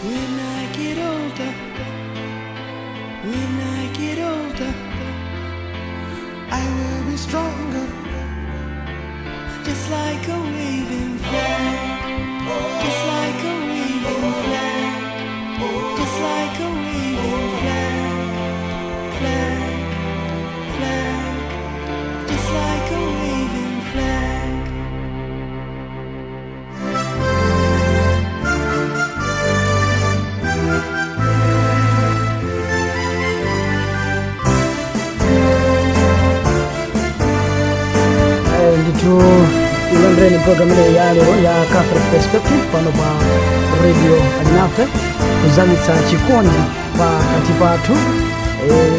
When I get older, when I get older, I will be stronger, just like a waving flag, just like a waving flag, just like a waving flag, flag, flag, just like a waving flag. Nditu ilandre ni program ile ya leo ya Qatar Perspective pano pa radio alinafe kuzamisa chikondi pa katipatu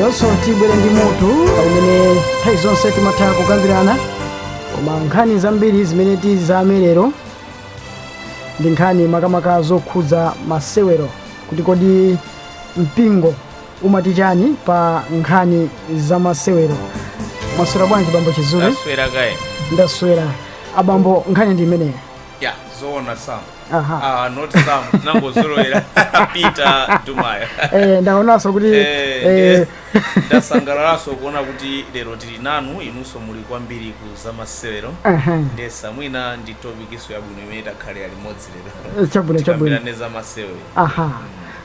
also tibwere ndi mutu umene Tyson set mataka kukambirana koma nkhani zambiri zimene tizamelero ndi nkhani makamaka zokhuza masewero kuti kodi mpingo umati chani pa nkhani za masewero. Maswera bwanji bambo Chizule? Ndaswera gaye. Ndaswera. Abambo nkhani ndi imene. Yeah, zona Sam. Aha. Not Sam. Nango zolowera. Peter Dumaya. Ndaonaso kuti ndasangalalaso kuona kuti lero tili nanu inunso muli kwambiri kuza masewero. Ndesa mwina ndi topic iso yabwino imene takhale ali modzi lero. Chabwino. Neza masewero. Aha.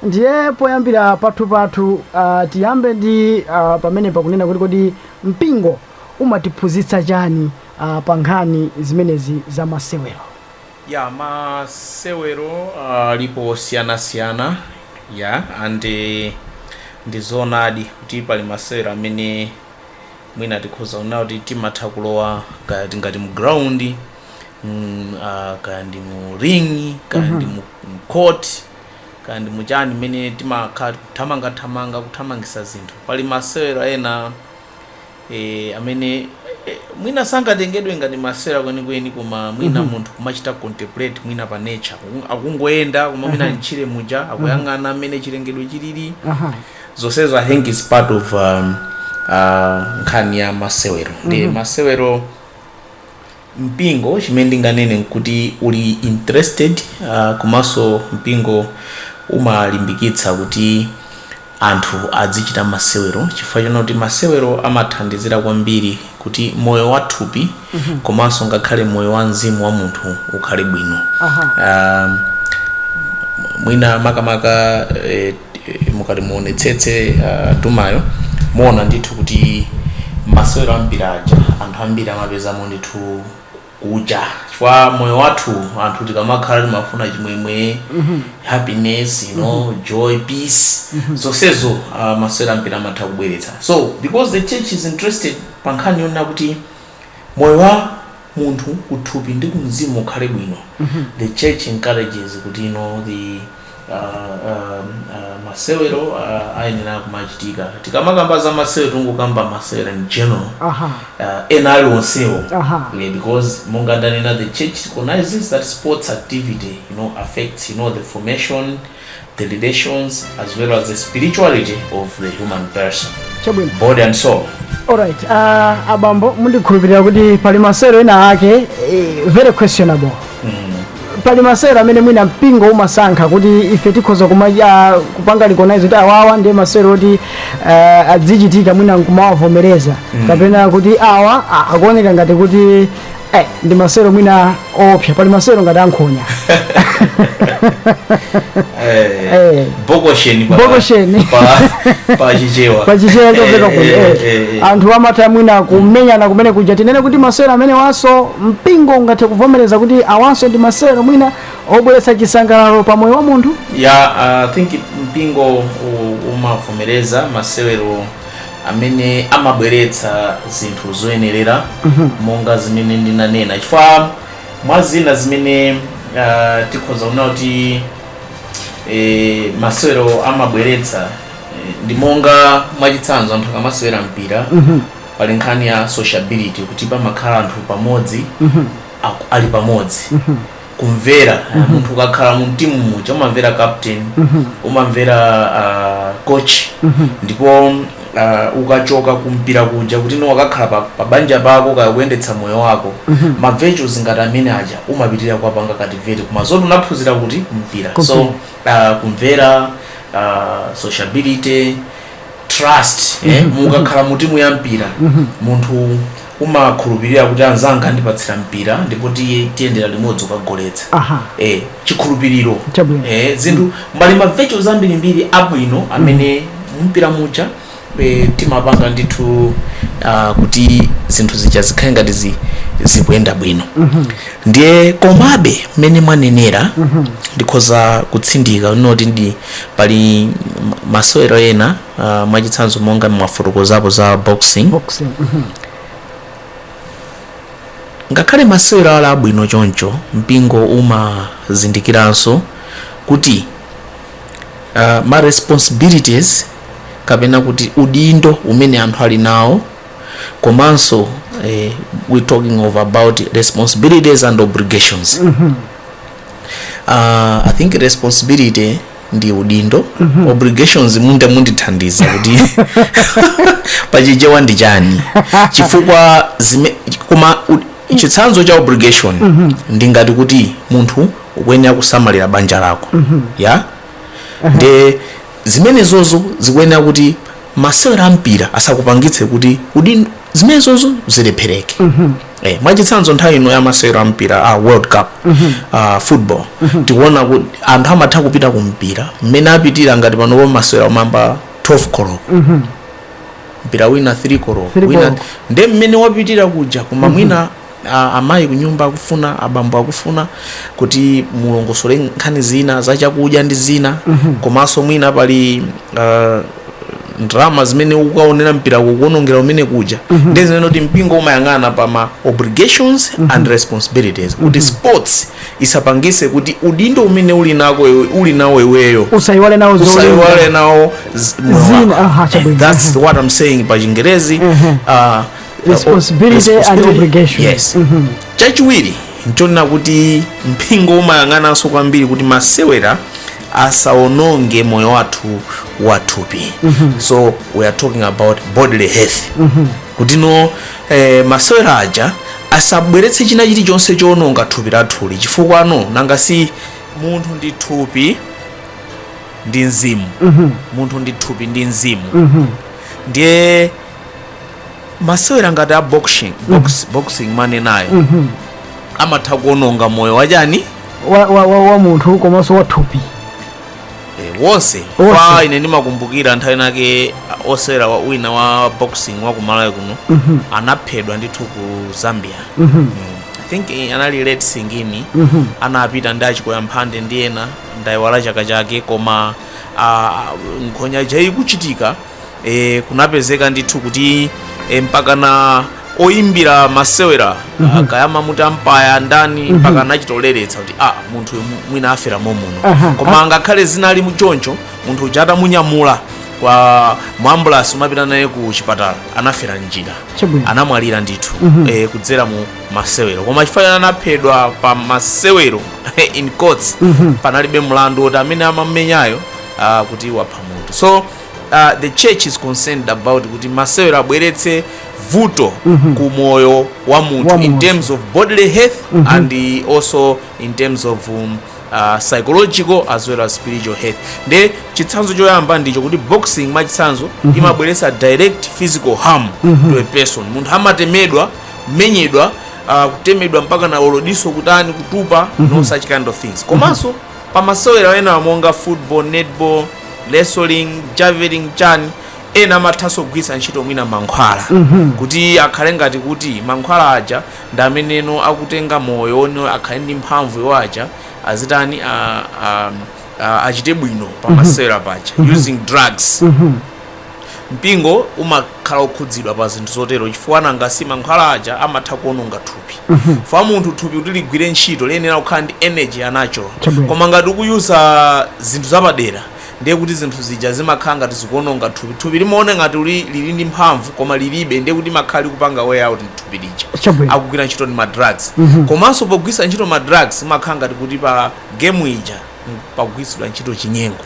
Ndiye poyambira pathu tiyambe ndi pamene pakunena kuti kodi mpingo umatiphunzitsa chani pa nkhani zimenezi za masewero. Ya masewero lipo siyana ya ande ndizonadi kuti pali masewero amene mwina tikhoza kuona kuti timatha kulowa ngati mu ground kandi mu ring kandi mu court kandi mujani mene timakhala kuthamangisa zinthu. Pali masewero ena amene mwina sangatengedwe ngati masewero kwenikweni koma mwina munthu kumachita contemplate mwina pa nature akungoenda koma mwina nchire muja akuyang'ana amene chilengedwe chilili. Zonsezo I think is part of nkhani ya masewero. Ndi masewero mpingo chimene ndinganene kuti uli interested komanso mpingo umalimbikitsa kuti anthu azichita masewero chifukwa choti masewero amathandizira kwambiri kuti moyo wa thupi komanso ngakhale moyo wa mzimu wa munthu ukhale bwino. Mwina makamaka mukati muonetsetse tumayo muona ndithu kuti masewero ambiri aja anthu ambiri amapezamo ndithu kuja chifukwa moyo wathu anthu tikamakhala timafuna chimwemwe happiness, joy, peace. Zonsezo masewero ambiri amatha kubweretsa. So because the church is interested pa nkhani yona kuti moyo wa munthu kuthupi ndi kumzimu ukhale bwino, the church encourages kuti the masewero ayenera kumachitika. Tikamakamba za masewero tungokamba masewero in general ena aliwonsewo because monga ndanena the church recognizes that sports activity affects the formation, the relations as well as the spirituality of the human person, body and soul. Alright, abambo mundikhulupirira kuti pali masewero ena ake very questionable. Pali masewero amene mwina mpingo umasankha kuti ife tikhoza kupanga recognize kuti awawa ndiye masewero kuti adzichitika mwina nkumawavomereza kapena kuti awa akuoneka ngati kuti ndi masewero mwina opsa. Pali masewero ngati ankhonya bogosheni pachichewa chopeka kuti anthu amatha mwina kumenyana kumene kuja. Tinene kuti masewero amene waso mpingo ungathe kuvomereza kuti awanso ndi masewero mwina obweretsa chisangalalo pa moyo wa munthu. I think mpingo umavomereza masewero amene amabweretsa zinthu zoyenerera monga zimene ndinanena chifukwa mwazina zimene tikhoza kuona kuti masewero amabweretsa ndi monga mwachitsanzo anthu akamasewera mpira pali nkhani ya sociability kuti pamakhala anthu pamodzi ali pamodzi kumvera munthu ukakhala mu timu muja umamvera captain umamvera coach ndipo ukachoka kumpira kuja kuti no wakakhala pa banja pako kayakuyendetsa moyo wako ma virtues ngati amene aja umapitirira kuwapanga cultivate koma zoti unaphunzira kuti mpira so kumvera sociability trust mukakhala mutimu ya mpira munthu umakhulupirira kuti anzanga andipatsira mpira ndipo tiyendera limodzi ukagoletsa chikhulupiriro zinthu mbali ma virtues ambirimbiri abwino amene mpira muja timapanga ndithu kuti zinthu zija zikhale ngati zikuyenda bwino ndiye komabe mmene mwanenera ndikhoza kutsindika noti ndi pali masewero ena mwachitsanzo monga mwafotokozapo za boxing ngakhale masewero ala abwino choncho mpingo umazindikiranso kuti ma responsibilities kapena kuti udindo umene anthu ali nawo komanso we talking about responsibilities and obligations I think responsibility ndi udindo obligations mundithandiza kuti pachichewa ndi chani chifukwa koma chitsanzo cha obligation ndi ngati kuti munthu ukuyenera kusamalira banja lako ndi zimenezozo zikuyenera kuti masewero ampira asakupangitse kuti zimenezozo zilephereke mwachitsanzo nthawi ino ya masewero ampira World Cup football tikuona kuti anthu amatha kupita kumpira mmene apitira ngati panopo masewero amamba 12 koloko mpira wina 3 koloko wina ndi mmene wapitira kuja koma mwina amayi kunyumba akufuna abambo akufuna kuti mulongosole nkhani zina zachakudya ndi zina komanso mwina pali drama zimene ukaonera mpira kuonongera umene kuja ndi zimene kuti mpingo umayang'ana pa ma obligations and responsibilities kuti sports isapangise kuti udindo umene uli nawo iweyo usaiwale nawo zina that's what I'm saying pa Chingerezi responsibility and obligation yes chachiwiri nchonena kuti mpingo umayang'ananso kwambiri kuti masewera asaononge moyo wathu wathupi so we are talking about bodily health kuti no masewera aja asabweretse china chilichonse choononga thupi lathuli chifukwa nanga si munthu ndi thupi ndi mzimu munthu ndi thupi ndi mzimu ndiye masewera ngati a boxing mane nayo amatha kuononga moyo wachani wa munthu komanso wa thupi wonse fa ine ndimakumbukira nthawi nake osewera wina wa boxing wa kumalawi kuno anaphedwa ndithu ku Zambia I think anali Red Singini anapita ndi achikoya mphande ndi ena ndayiwala chaka chake koma nkhonya jayi kuchitika kunapezeka ndithu kuti mpaka na oyimbira masewera kayama mutampaya ndani mpaka nachitoleretsa kuti munthu mwina afera momuno koma ngakhale zinali muchoncho munthu uja atamunyamula kwa mwambulasi umapita naye ku chipatala anafera njira anamwalira ndithu kudzera mu masewero koma chifukwa anaphedwa pa masewero in courts panalibe mlandu oti amene amamenyayo kuti wapha munthu so the church is concerned about kuti masewero abweretse vuto ku moyo wa munthu in terms of bodily health and also in terms of psychological as well as spiritual health nde chitsanzo choyamba ndicho kuti boxing machitsanzo imabweretsa direct physical harm to a person munthu amatemedwa menyedwa kutemedwa mpaka na olodiso kutani kutupa no such kind of things komanso pa masewera ena monga football netball wrestling javelin chani ena amathaso kugwisa ntchito mwina mankhwala kuti akhale ngati kuti mankhwala aja ndi ameneno akutenga moyo ono akhale ndi mphamvu yowaja azitani achite bwino pa masewera paja using drugs mpingo umakhala ukhudzidwa pa zinthu zotero chifukwa nanga si mankhwala aja amatha kuononga thupi fa munthu thupi kuti ligwire ntchito liyenera kukhala ndi energy yanacho koma ngati ukuyuza zinthu zapadera ndiye kuti zinthu zija zimakhala ngati zikuononga thupi limaone ngati lili ndi mphamvu koma lilibe ndiye kuti makhala kupanga way out thupi lija akugwira ntchito ndi ma drugs komanso pogwisa ntchito ma drugs makhala ngati kuti pa game ija pakugwisidwa ntchito chinyengo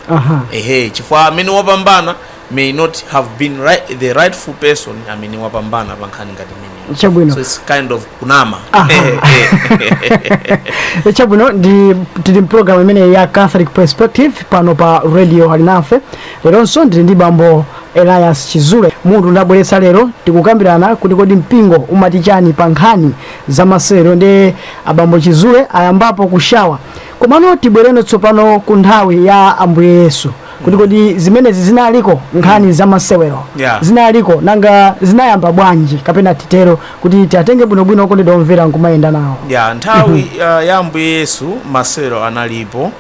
chifukwa amene wapambana may not have been the rightful person amene wapambana pa nkhani ngati imeneyo. Chabwino. So it's kind of kunama. Chabwino tili program imene ya Catholic Perspective pano pa radio alinafe. Leronso ndili ndi bambo Elias Chizule. Munthu ndabweretsa lero tikukambirana kuti kodi mpingo umati chani pa nkhani za masewero ndi abambo Chizule ayambapo kushawa. Komano tibwereno tsopano ku nthawi ya Ambuye Yesu. Kuti kodi zimenezi zinaliko nkhani za masewero. Zinaliko nanga zinayamba bwanji kapena titero kuti tiatenge bwinobwino kuti domvera nkumayenda nawo. Nthawi ya Ambuye Yesu masewero analipo.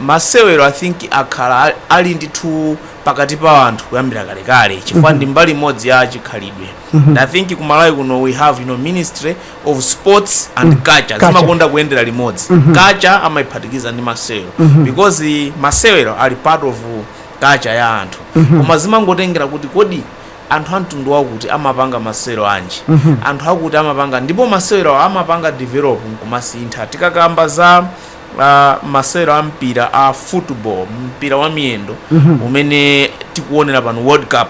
Masewero I think akhala ali ndithu pakati pa anthu kuyambira kalekale chifukwa ndi mbali imodzi ya chikhalidwe. I think kumalawi kuno we have ministry of sports and culture. Zimakonda kuyendera limodzi. Culture amayiphatikiza ndi masewero because masewero ali part of culture ya anthu. Koma zimangotengera kuti kodi anthu amtundu wakuti amapanga masewero anji. Anthu akuti amapanga ndipo masewero amapanga develop kumasintha. Tikakamba za masewero a mpira a football, mpira wa miyendo umene tikuonera pano World Cup.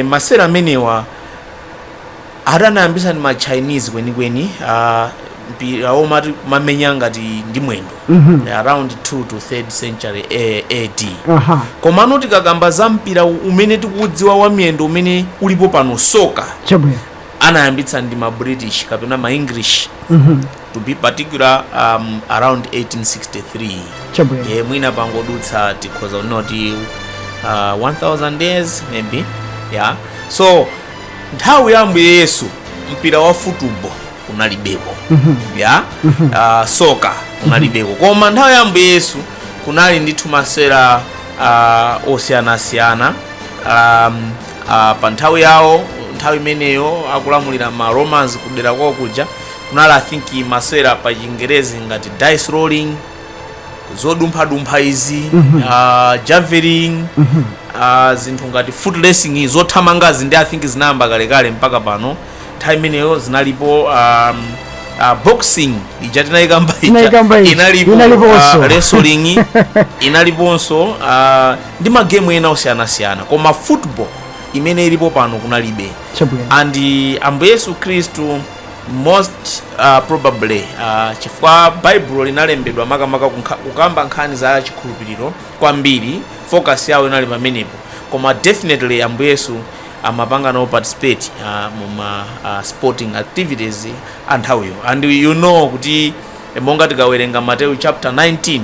Masewero amenewa adanayambisa ndi ma Chinese kwenikweni, mpira omati mamenya ngati ndi mwendo around 2 to 3rd century AD. Komano tikakamba za mpira umene tikudziwa wa miyendo umene ulipo pano soka, anayambitsa ndi ma British kapena ma English. To be particular around 1863. Mwina pangodutsa tikhoza unoti 1000 years maybe. So nthawi ya Ambuye Yesu mpira wa football unalibeko. Soka unalibeko. Koma nthawi ya Ambuye Yesu kunali ndithu masewera osiyanasiyana. Pa nthawi yawo, nthawi imeneyo akulamulira ma Romans kudera kwawo kuja, kunali I think masewera pa Chingerezi ngati dice rolling, zodumpha izi, javelin, zinthu ngati foot racing, zothamangazi ndi I think zinayamba kalekale mpaka pano. Nthawi imeneyo zinalipo boxing ija tinayikamba inalipo wrestling inaliponso ndi magemu ena osiyanasiyana. Koma football imene ilipo pano kunalibe. And Ambuye Yesu Khristu most probably chifukwa Bible linalembedwa makamaka kukamba nkhani za chikhulupiriro kwambiri, focus yawo inali pamenepo. Koma definitely Ambuye Yesu amapanga no participate muma sporting activities anthawiyo. And you know kuti monga tikawerenga Mateyu chapter 19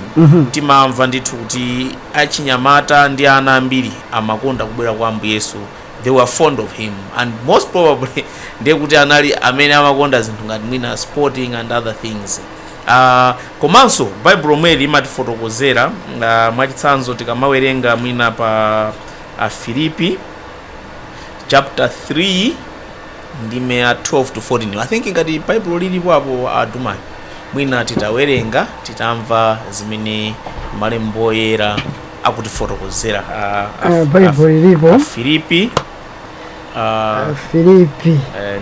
timamva ndithu kuti achinyamata ndi ana ambiri amakonda kubwera kwa Ambuye Yesu. They were fond of him, and most probably ndiye kuti anali amene amakonda zinthu ngati mwina sporting and other things. Komanso Bible mweli imatifotokozera mwachitsanzo tikamawerenga mwina pa Filipi chapter 3 ndime 12 to 14. I think ngati Bible lilipo apo adumayo mwina titawerenga titamva zimene malembo oyera akutifotokozera. Bible lilipo Filipi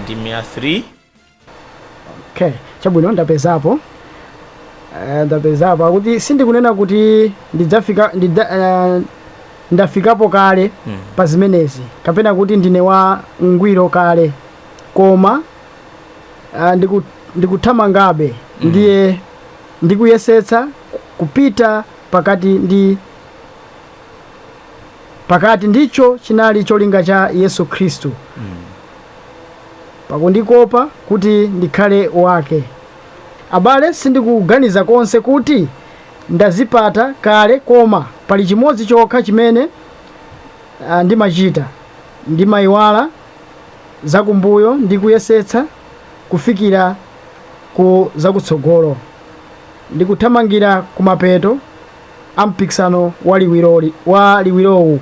ndime 3. Okay, chabwino ndapezapo kuti sindikunena kuti ndafikapo kale pa zimenezi kapena kuti ndine wa ngwiro kale, koma ndikuthamangabe ndiye ndikuyesetsa kupita pakati ndicho chinali cholinga cha Yesu Khristu. Pakundikopa kuti ndikhale wake. Abale, sindikuganiza konse kuti ndazipata kale, koma pali chimodzi chokha chimene ndimachita. Ndimayiwala zakumbuyo ndikuyesetsa kufikira ku zakutsogolo. Ndikuthamangira kumapeto a mpikisano wa liwirowu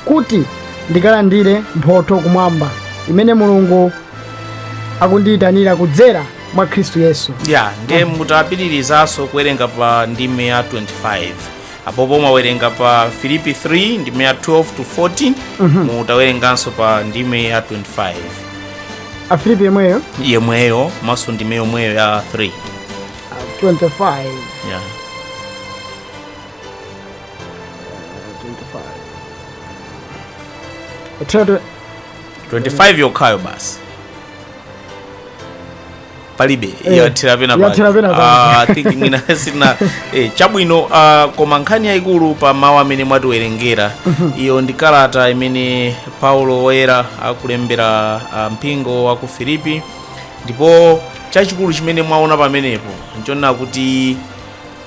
kuti ndikalandire mphotho kumwamba imene Mulungu akundiyitanira kudzera mwa Khristu Yesu. Ndiye mutapitirizaso kuwerenga pa ndime ya 25. Apopo mwawerenga pa Filipi 3 ndime ya 12 to 14. Mutawerenganso pa ndime ya 25. Filipi yemweyo maso ndime yomweyo ya 3 25. 25 yokhayo basi palibe yathira pena I think mina sina chabwino koma nkhani yayikulu pa mawu amene mwatiwerengera iyo ndi kalata imene Paulo woyera akulembera mpingo wa ku Filipi, ndipo chachikulu chimene mwaona pamenepo nchona kuti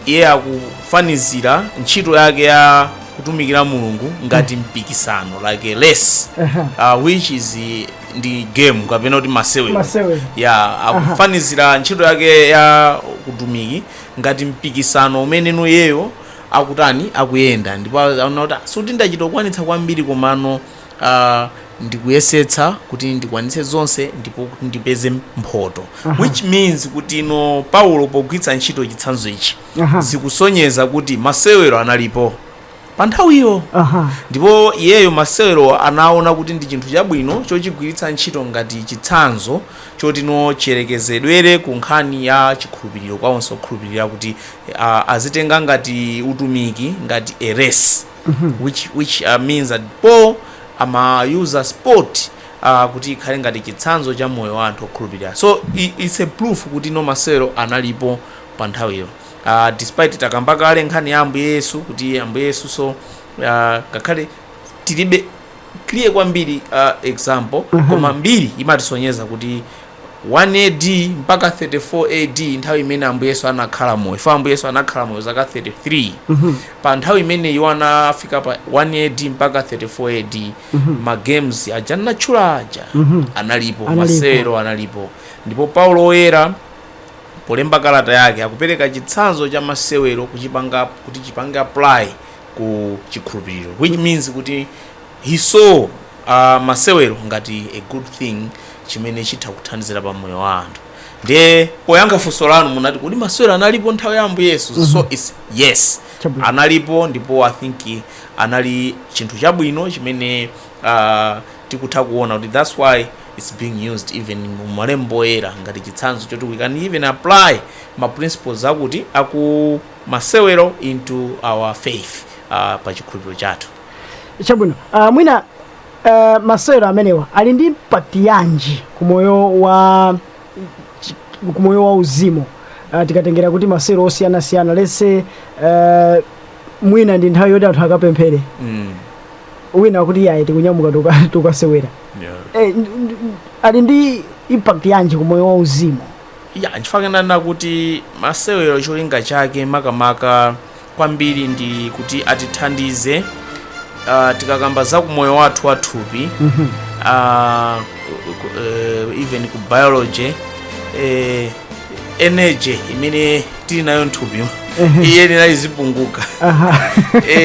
iye akufanizira ntchito yake ya kutumikira Mulungu ngati mpikisano, like a race, which is ndi game kapena kuti masewero. Akufanizira ntchito yake ya kutumiki ngati mpikisano umene noyeyo akutani akuyenda, ndipo aona kuti suti ndachita kukwanitsa kwambiri komano ndikuyesetsa kuti ndikwanitse zonse ndipo kuti ndipeze mphoto, which means kuti Paulo pogwiritsa ntchito chitsanzo ichi zikusonyeza kuti masewero analipo pa nthawiyo, ndipo iyeyo masewero anaona kuti ndi chinthu chabwino chochigwiritsa ntchito ngati chitsanzo choti chiyerekezedwere ku nkhani ya chikhulupiriro kwawonso kukhulupirira kuti azitenga ngati utumiki ngati a race, which means that Paul ama-use sport kuti ikhale ngati chitsanzo cha moyo wa anthu okhulupirira. So it's a proof kuti masewero analipo pa nthawiyo. Despite takamba kale nkhani ya Ambuye Yesu kuti Ambuye Yesu so ngakhale tilibe clear kwambiri example, koma mbiri imatisonyeza kuti 1 AD mpaka 34 AD nthawi imene Ambuye Yesu anakhala moyo. Ifa Ambuye Yesu anakhala moyo zaka 33. Pa nthawi imene iwo anafika pa 1 AD mpaka 34 AD ma games ajana chulaja analipo, masewero analipo, ndipo Paulo woyera polemba kalata yake akupereka chitsanzo cha masewero kuti chipange apply ku chikhulupiriro, which means kuti he saw masewero ngati a good thing chimene chitha kuthandizira pa moyo wa anthu. Ndiye poyankha funso lanu munati kuti masewero analipo nthawi ya Ambuye Yesu. So it's yes, analipo, ndipo I think anali chinthu chabwino chimene tikutha kuona kuti that's why it's being used even mu malembo oyera ngati chitsanzo choti we can even apply ma principles akuti aku masewero into our faith pa chikhulupiriro chathu. Chabwino mwina masewero amenewa ali ndi impact yanji kumoyo wa uzimu, tikatengera kuti masewero osiyana lese mwina ndi nthawi yoti anthu akapemphere wina kuti yayi tikunyamuka tukasewera, ali ndi impact yanji kumoyo wa uzimu? Nchifukwa kuti masewero cholinga chake makamaka kwambiri ndi kuti atithandize tikakamba za kumoyo wathu wathupi, even ku biology, energy imene tili nayo nthupi iye inayizipunguka.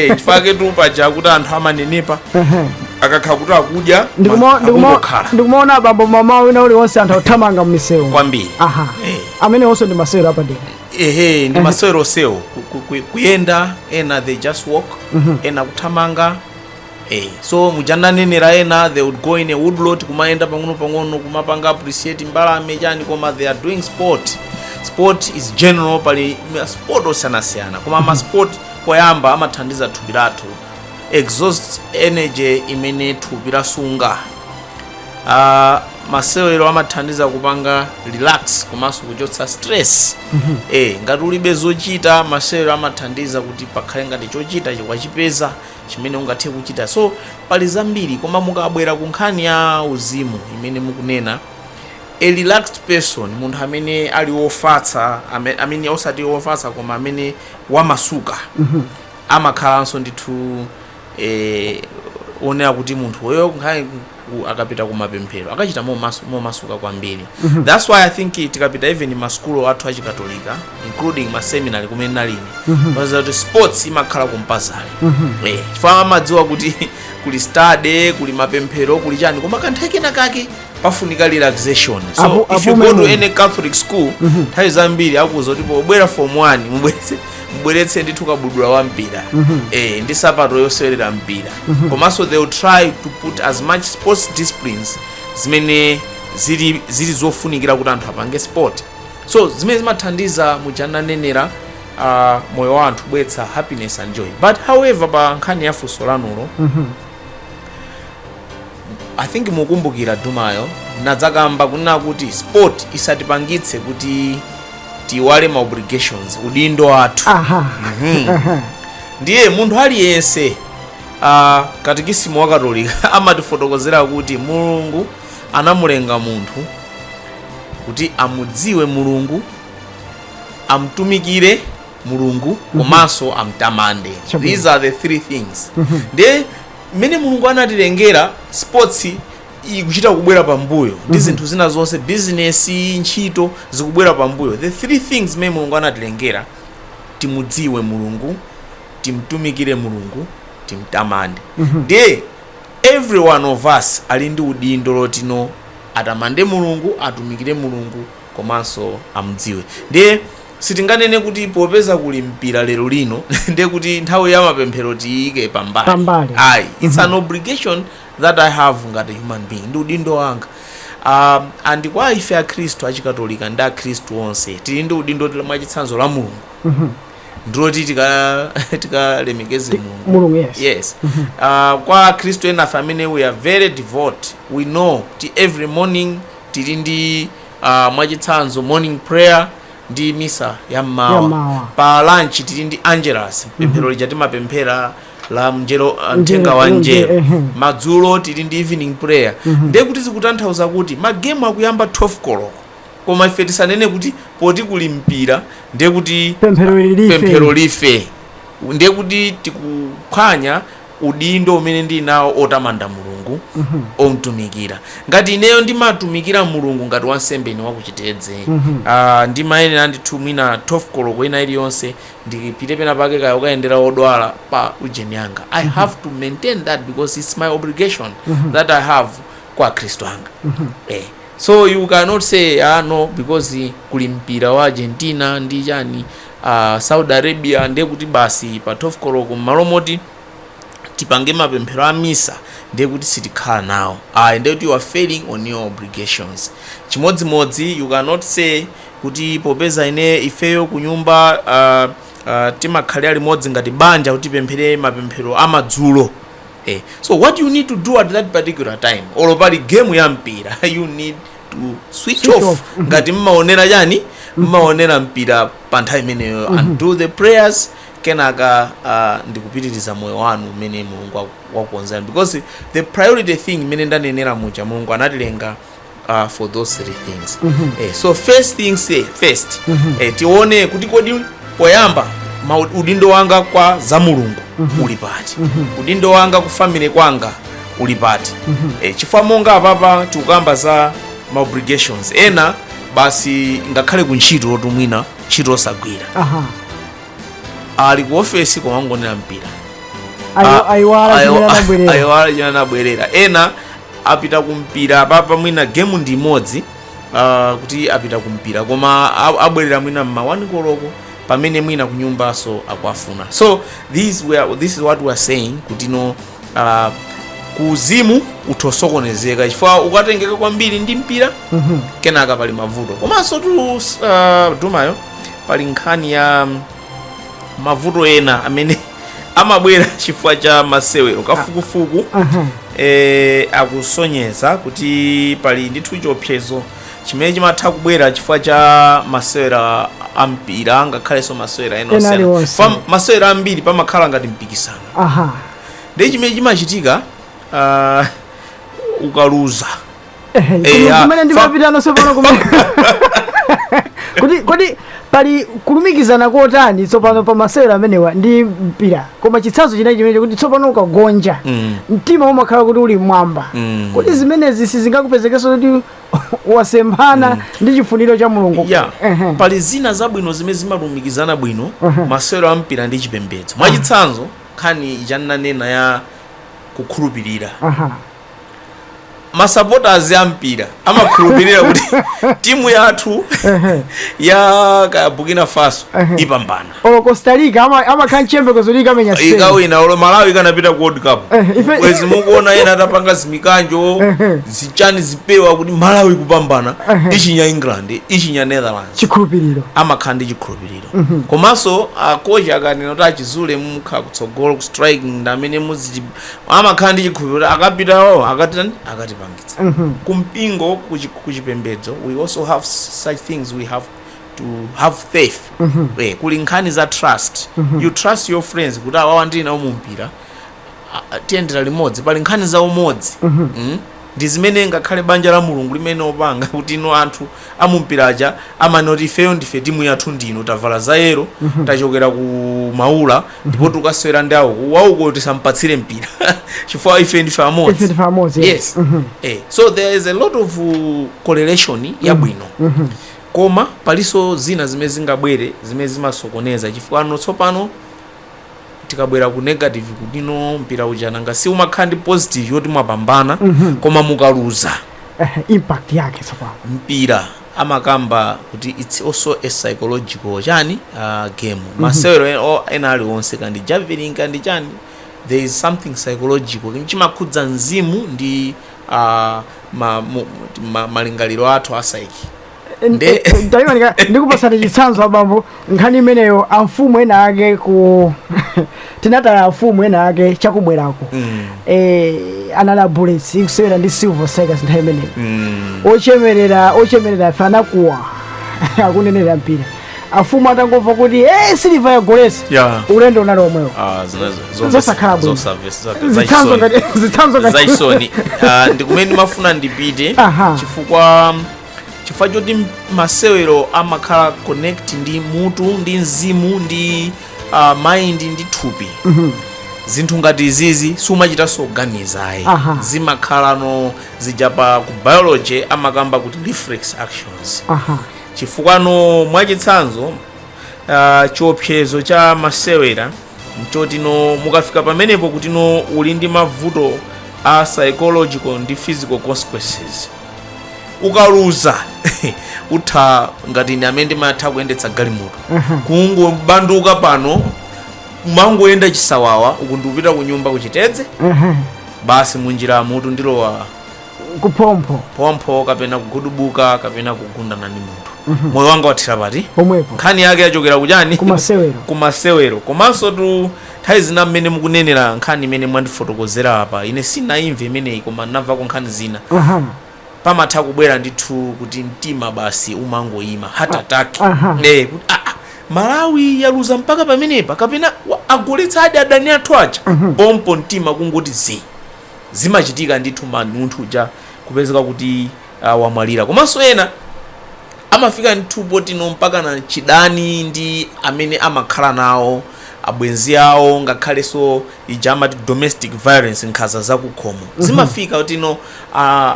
Chifukwa tupaja kuti anthu amanenepa akakhala kuti akudya ndikumaona bambo mama wina uliwonse anthu othamanga mmisewu kwambiri. Amene onso ndi masewero apadera. Ndi masewero sewo kuyenda, ena they just walk, ena kuthamanga. So mujananenera ena they would go in a woodlot kumayenda pang'ono kumapanga appreciate mbalame chani, koma they are doing sport. Sport is general, pali sport osiyana koma ma sport poyamba amathandiza thupi lathu exhaust energy imene thupi lasunga. Masewero amathandiza kupanga relax komanso kuchotsa stress. Ngati ulibe zochita, masewero amathandiza kuti pakhale ngati chochita chikwachipeza chimene ungathe kuchita. So pali zambiri, koma mukabwera ku nkhani ya uzimu imene mukunena, a relaxed person, munthu amene ali wofatsa, amene osati wofatsa koma amene wamasuka, amakhalanso ndithu onera kuti munthu oyo nkhani akapita kumapemphero akachita momasuka kwambiri. That's why I think tikapita even masukulu athu achikatolika including maseminary kumene nalini baza kuti sports imakhala kumpazali. Chifukwa amadziwa kuti kuli study, kuli mapemphero, kuli chani, koma kantheke nakake pafunika relaxation. So if you go to any Catholic school, nthawi zambiri akuza kuti pobwera form 1 mubweretse ndithu kabudula wa mpira ndi sapato yosewerera mpira. Komanso they will try to put as much sports disciplines zimene zili zofunikira kuti anthu apange sport. So zimene zimathandiza mujananenera moyo wa anthu bwetsa happiness and joy. But however pa nkhani ya funso lanulo, I think mukumbukira Dumayo nadzakamba kunena kuti sport isatipangitse kuti tiwale ma obligations udindo athu. Ndiye munthu aliyense katikisimu wa Katolika amatifotokozera kuti Mulungu anamulenga munthu kuti amudziwe Mulungu, amtumikire Mulungu, komanso amtamande. These are the three things. Ndiye mene Mulungu anatilengera sports ikuchita kubwera pambuyo ndi zinthu zina zonse, business, ntchito zikubwera pambuyo. The three things mene Mulungu anatilengera: timudziwe Mulungu, timtumikire Mulungu, timtamande. Ndiye every one of us ali ndi udindo lotino atamande Mulungu, atumikire Mulungu, komanso amudziwe. Ndiye sitinganene kuti popeza kulimpira lero lino ndiye kuti nthawi ya mapemphero tiyike pambali. It's an obligation that I have ngati human being, ndi udindo wanga. And kwa ife a Kristo achikatolika ndi a Kristo onse tili ndi udindo mwachitsanzo la Mulungu. Ndroti tikalemekeze Mulungu. Yes. Kwa Kristo ena family we are very devout. We know every morning tili ndi mwachitsanzo morning prayer ndi misa ya mmawa. Pa lunch tili ndi angelus, pemphero lija timapemphera la mjelo mtenga wa njelo. Madzulo tili ndi evening prayer. Ndiye kuti zikutanthauza kuti magemu akuyamba 12 koloko, koma ife tisanene kuti poti kulimpira ndiye kuti pemphero life. Ndiye kuti tikuphwanya udindo umene ndi nawo otamanda Mulungu, omtumikira. Ngati ineyo ndimatumikira Mulungu ngati wansembe ni wakuchitedze, ndimayenera ndithu mwina 12 koloko ina iliyonse ndipite pena pake kaya ukayendera odwala pa ujeni yanga. I have to maintain that because it's my obligation that I have kwa Kristo anga. So you cannot say no because kulimpira wa Argentina ndi chani Saudi Arabia ndiye kuti basi pa 12 koloko malomoti tipange mapemphero a misa ndiye kuti sitikhala nawo. Ndiye kuti you are failing on your obligations. Chimodzimodzi you cannot say kuti popeza ine ifeyo kunyumba timakhalira limodzi ngati banja kuti pemphere mapemphero amadzulo. So what you need to do at that particular time, or pali game ya mpira, you need to switch off. Ngati mmaonera chani, mmaonera mpira pa nthawi imeneyo and do the prayers, kenaka ndikupitiriza moyo wanu umene Mulungu wakukonzani, because the priority thing imene ndanenera muja Mulungu anatilenga for those three things. So first things first, tione kuti kodi poyamba udindo wanga kwa za Mulungu uli pati, udindo wanga ku family kwanga uli pati. Chifukwa monga apapa tikukamba za ma obligations ena basi ngakhale ku ntchito lotumwina ntchito osagwira. Ali ku office kwa wangonera mpira, ayiwala jina nabwerera. Ena apita kumpira papa mwina game ndi imodzi, kuti apita kumpira koma abwerera mwina mma 1 koloko pamene mwina kunyumba so akwafuna. So this is what we are saying kuti no kuzimu utosokonezeka chifukwa ukatengeka kwambiri ndi mpira kenaka pali mavuto. Komanso tu Dumayo pali nkhani ya mavuto ena amene amabwera chifukwa cha masewero kafukufuku. Akusonyeza kuti pali ndithu chiopsezo chimene chimatha kubwera chifukwa cha masewera ampira ngakhalenso masewera ena. Masewera ambiri pamakhala ngati mpikisano. Ndiye chimene chimachitika ukaluza. Kodi pali kulumikizana kotani tsopano pa masewera amenewa ndi mpira, koma chitsanzo chinachi chimene kuti tsopano ukagonja mtima umakhala kuti uli mwamba. Kodi zimenezi sizingakupezekenso kuti wasemphana ndi chifuniro cha Mulungu? Pali zina zabwino zimene zimalumikizana bwino masewera a mpira ndi chipembedzo. Mwachitsanzo nkhani ichananena ya kukhulupirira. masupporters ya mpira amakhulupirira kuti timu yathu ya Burkina Faso ipambana. Costa Rica ama kanchembe kozolika menya Spain. Ikawina olo Malawi kanapita ku World Cup. Kwezi mukuona yena atapanga zimikanjo zichani zipewa kuti Malawi kupambana ichinya England ichinya Netherlands. Chikhulupiriro. Amakhandi chikhulupiriro. Komanso coach akanena kuti achizule mukha kutsogolo ku striking ndamene muzi amakhandi chikhulupiriro akapitawo akatipangitsa. Kumpingo kuchipembedzo we also have such things. We have to have faith. Kuli nkhani za trust. You trust your friends kuti awandiri nawo mumpira tiyendera limodzi pali nkhani za umodzi. Ndi zimene ngakhale banja la Mulungu limene opanga kuti ino anthu amumpiraja amanoti ifeyo ndife timu yathu ndino tavala za yero tachokera ku maula ndipo tukaswera ndawo wauko tisampatsire mpira chifukwa ife ndife amodzi. Yes. So there is a lot of correlation yabwino. Koma paliso zina zimene zingabwere zimene zimasokoneza chifukwa tsopano tikabwera ku negative kuti no mpira ujananga si umakhandi positive yoti mwapambana koma mukaluza impact yake tsopano mpira amakamba kuti it's also a psychological game. Masewero ena ali onse kandi javelin kandi chani there is something psychological chimakhudza mzimu ndi malingaliro athu asaiki. Ndikupasani chitsanzo abambo nkhani imeneyo amfumu ena ake ku tinata amfumu ena ake chakubwerako anala bullets ikusewera ndi Silver Strikers nthawi imeneyo ochemerera fana kuwa akunenera mpira afumu atangomva kuti Silver ya golesi ulendo unali omwewo zosakhala bwino zitsanzo zaisoni ndikumene mafuna ndipite chifukwa choti masewero amakhala connect ndi mutu ndi mzimu ndi mind ndi thupi. Zinthu ngati izizi sumachitanso kuganiza ayi zimakhala no zijapa ku biology amakamba kuti reflex actions. Chifukwa no mwachitsanzo chiopsezo cha masewera mchoti no mukafika pamenepo kuti no uli ndi mavuto a psychological ndi physical consequences. Ukaluza utha ngati ni amene ndimatha kuyendetsa galimoto kungobanduka pano mangoyenda chisawawa ukundipita ku nyumba kuchitedze basi munjira mutu ndilowa kupompo kapena kugudubuka kapena kugundana ndi munthu moyo wanga wathira pati nkhani yake yachokera kuchani kumasewero. Komanso tu nthawi zina mmene mukunenera nkhani imene mwandifotokozera apa ine sinaimve imeneyi koma namva nkhani zina pamatha kubwera ndithu kuti mtima basi umangoyima hata ataki kuti Malawi yaluza mpaka pamenepa kapena agoletsa adani athu aja pompo mtima kungoti zimachitika ndithu munthu uja kupezeka kuti wamwalira. Komanso ena amafika ndithu potino mpaka na chidani ndi amene amakhala nawo abwenzi awo ngakhalenso ijama domestic violence nkhaza zakukhomo zimafika kuti no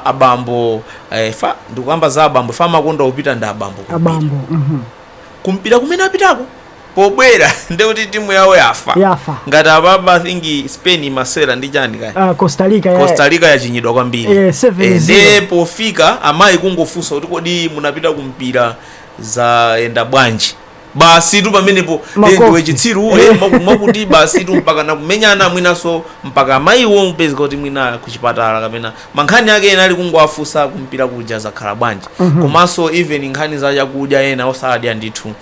abambo ndikuyamba za abambo makonda upita ndi abambo kumpira kumene apitako pobwera ndekuti timu yawo yafa ngati ababa I think Spain masera ndi chani kaya Costa Rica yachinyidwa kwambiri ndi pofika amayi kungofunsa kuti kodi munapita kumpira za enda bwanji basi tu pamenepo ndiwe chitsiru mwakuti basi tu mpaka na kumenyana mwinaso mpaka mayiwo mpezi kuti mwina kuchipatala kapena mankhani yake ena ali kungowafunsa kumpira kuja zakhala bwanji. Komanso even nkhani za chakudya ena osadya ndithu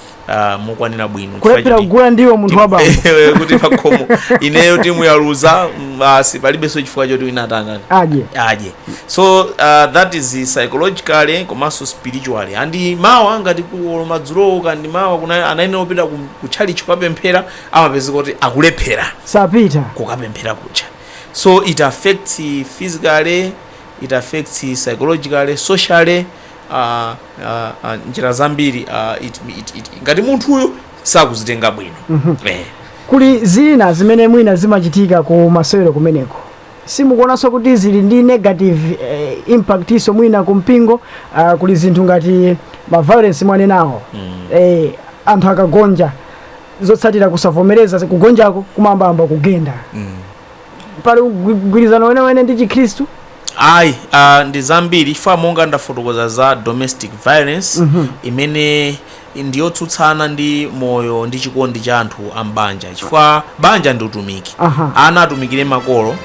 mukwanira bwino kulepera kugula ndiwo munthu wababa kuti pakhomo ineyo timu yaluza basi palibenso chifukwa choti wina atanga aje. So that is psychologically komanso spiritually and mawa ngati ku madzulo kandi mawa kuna anayenera kupita kutchalichi kukapemphera amapezeka kuti akulephera sapita kukapemphera kucha. So it affects physically, it affects psychologically, socially, njira zambiri ngati munthu uyo sakuzitenga bwino. Kuli zina zimene mwina zimachitika ku masewero kumeneko simukuonanso kuti zili ndi negative impact iso mwina ku mpingo kuli zinthu ngati ma violence mwanenawo anthu akagonja zotsatira kusavomereza kugonjako kumambamba kugenda pali kugwirizana wene ndi Chikhristu ayi ndi zambiri chifukwa monga ndafotokoza za domestic violence imene ndiyotsutsana ndi moyo ndi chikondi cha anthu ambanja chifukwa banja ndi utumiki. Ana atumikire makolo,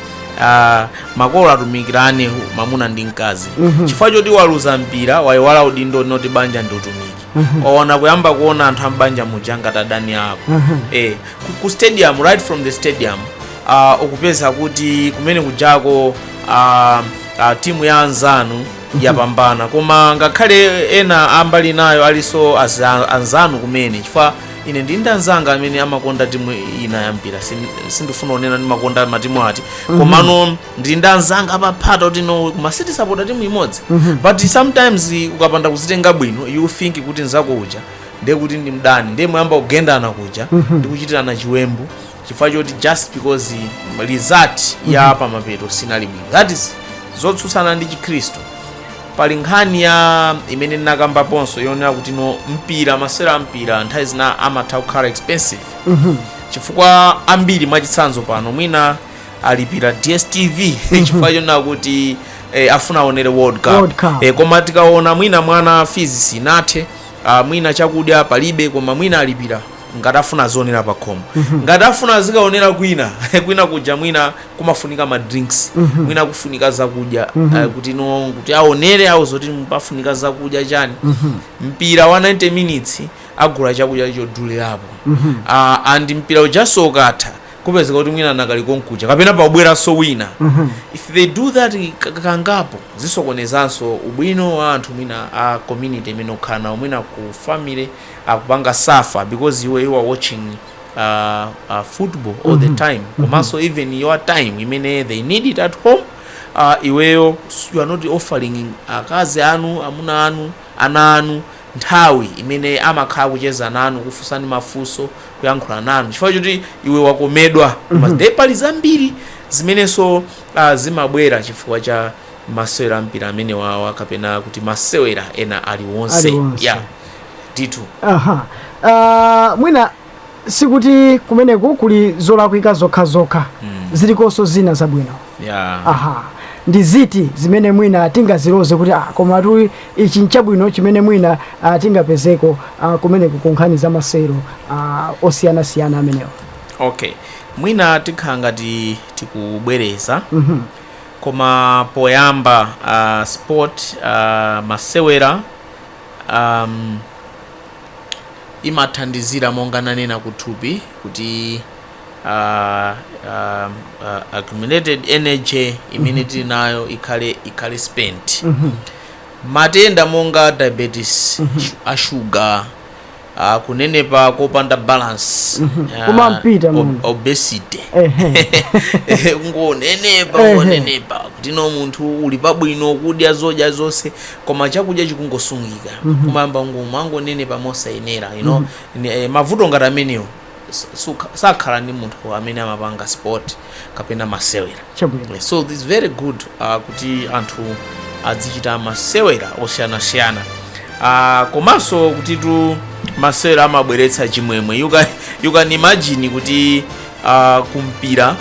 makolo atumikirane mamuna ndi mkazi chifukwa choti waluza mpira wayiwala udindo noti banja ndi utumiki. Waona kuyamba kuona anthu ambanja mujanga tadani ako ku stadium, right from the stadium ukupeza kuti kumene kujako timu ya anzanu yapambana, koma ngakhale ena ambali nayo aliso anzanu kumene chifukwa ine ndi anzanga amene amakonda timu ina ya mpira, sindifuna kunena ndi makonda matimu ati komano ndi anzanga apaphata kuti no masiti support timu imodzi but sometimes ukapanda kuzitenga bwino you think kuti nzako uja ndiye kuti ndi mdani, ndiye muyamba kugendana kuja ndi kuchitirana chiwembu chifukwa choti just because result ya pa mapeto sinali bwino. That is zotsutsana ndi Chikhristu. Pali nkhani ya imene ndinakambaponso yonera kuti no mpira, masewera mpira nthawi zina amatha kukhala expensive chifukwa ambiri mwachitsanzo pano mwina alipira DSTV chifukwa chonena kuti afuna aonere World Cup. Koma tikaona mwina mwana fees sinathe, mwina chakudya palibe, koma mwina alipira ngati afuna zonera pa khoma, ngati afuna zikaonera kwina kuja mwina kumafunika ma drinks, mwina kufunika zakudya kuti no kuti aonere awo zoti pafunika zakudya chani. Mpira wa 90 minutes agula chakudya chodulirapo and mpira ujaso ukatha kupezeka kuti mwina nakali konkuja kapena pabwera so wina. If they do that kangapo zisokonezanso ubwino wa anthu mwina a community imene okhala mwina ku family akupanga suffer because you are watching football all the time. Komanso even your time imene they need it at home, iweyo you are not offering akazi anu, amuna anu, ana anu nthawi imene amakhala kucheza nanu, kufunsani mafunso, kuyankhula nanu chifukwa choti iwe wakomedwa. Pali zambiri zimenenso zimabwera chifukwa cha masewera mpira amene wawa kapena kuti masewera ena aliwonse ditu. Mwina sikuti kumeneko kuli zolakwika zokha zilikonso zina zabwino. Ndi ziti zimene mwina tingaziloze kuti koma tu ichi nchabwino chimene mwina tingapezeko kumeneko kunkhani za masewero osiyana-siyana amenewo. Okay, mwina tikhala ngati tikubwereza koma poyamba sport masewera imathandizira monga nanena kuthupi kuti accumulated energy imene tili nayo ikhale spent. Matenda monga diabetes, sugar, kunenepa kopanda balance, obesity, ngonenepa kuti no munthu uli pabwino kudya zodya zonse koma chakudya chikungosungika kumamba mangonenepa mosayenera, you know. Mavuto ngati amenewo sakhala ndi munthu amene amapanga sport kapena masewera. So this is very good kuti anthu azichita masewera osiyana-siyana. Komanso kuti tu masewera amabweretsa chimwemwe. You can imagine kuti kumpira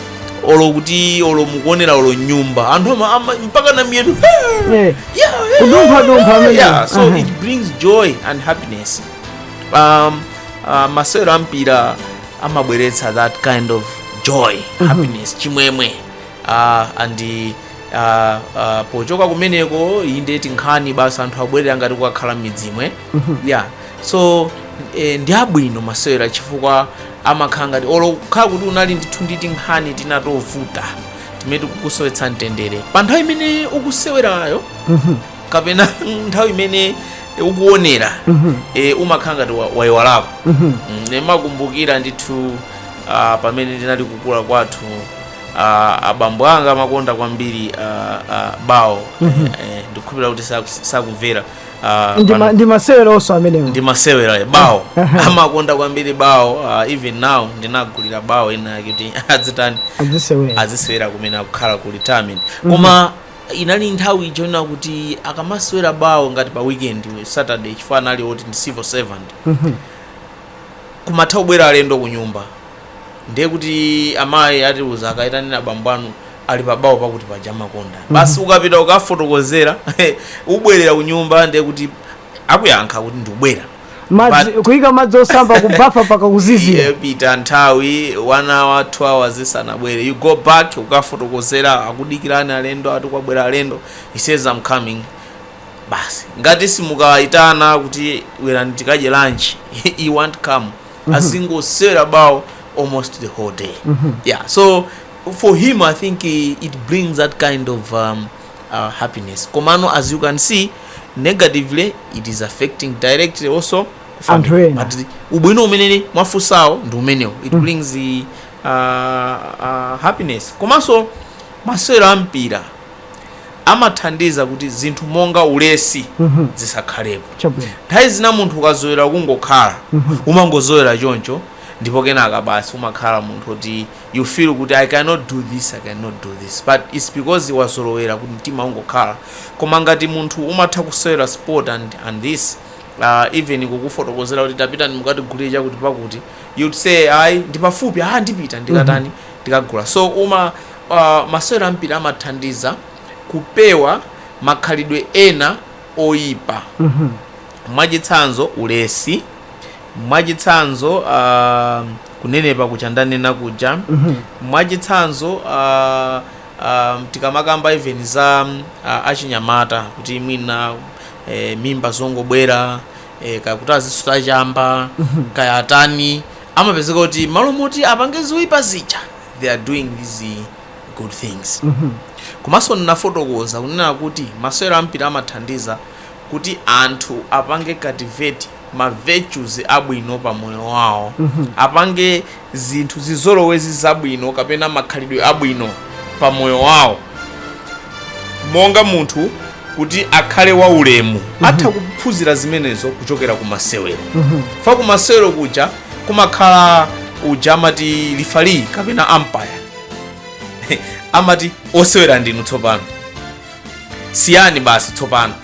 olo kuti olo mukuonera olo nyumba anthu mpaka na miyetu so it brings joy and happiness. Masewera mpira amabweretsa that kind of joy, happiness, chimwemwe. And pochoka kumeneko inde tinkhani basa anthu abwerera ngati kukakhala midzimwe. So ndi abwino masewera chifukwa amakhala ngati olo kukhala kuti unali ndithu ndi tinkhani tinatovuta timene kukusowetsa mtendere pa nthawi imene ukusewerayo kapena nthawi imene ukuonera umakhala ngati wayiwalapo. Nemakumbukira ndithu pamene tinali kukula kwathu abambo anga amakonda kwambiri bawo. Ndikukhulupirira kuti sakumvera ndi masewera oso amenewo. Ndi masewera bawo amakonda kwambiri bawo. Even now ndinagulira bawo ena kuti azisewera kumene akukhala ku retirement. Koma inali nthawi ichona kuti akamasewera bawo ngati pa weekend Saturday chifukwa anali oti ndi civil servant kumatha kubwera alendo ku nyumba, ndiye kuti amayi atiuza akaitanira bambo anu ali pabawo pakuti pajama konda basi ukapita ukafotokozera ubwerera kunyumba ndiye kuti akuyankha kuti ndikubwera madzi kuyika madzi osamba kubafa paka kuzizira pita nthawi 1 hour 2 hours isanabwere you go back ukafotokozera akudikirani alendo atikwabwera alendo he says I'm coming basi ngati simukayitana kuti werani tikadye lunch he won't come asingosera about almost the whole day yeah so for him I think it brings that kind of happiness komano as you can see negatively it is affecting directly also but ubwino umenene mwafusawo ndi umenewo it brings the happiness komanso masewero ampira amathandiza kuti zinthu monga ulesi zisakhalepo nthawi zina munthu ukazowera kungokhala umangozowera choncho ndipo kenaka basi umakhala munthu kuti you feel kuti I cannot do this but it's because wazolowera kuti mtima ungokhala koma ngati munthu umatha kusewera sport and this even kukufotokozera kuti tapita mukati chakuti pakuti you'd say ayi ndipafupi ndipita ndikatani ndikagula so masewero ampira amathandiza kupewa makhalidwe ena oyipa mwachitsanzo ulesi mwachitsanzo kunenepa kuchandanena kuja mwachitsanzo tikamakamba even za achinyamata kuti mwina mimba zongobwera kakuti azisutachamba kayatani amapezeka kuti malo moti apange zoyipa zija they are doing these good things komanso ndinafotokoza kunena kuti masewero ampira amathandiza kuti anthu apange cultivate ma virtues abwino pa moyo wawo apange zinthu zizolowezi zabwino kapena makhalidwe abwino pa moyo wawo monga munthu kuti akhale wa ulemu atha kuphunzira zimenezo kuchokera ku masewero fa ku masewero kuja kumakhala uja amati referee kapena umpire amati osewera ndinu tsopano siyani basi tsopano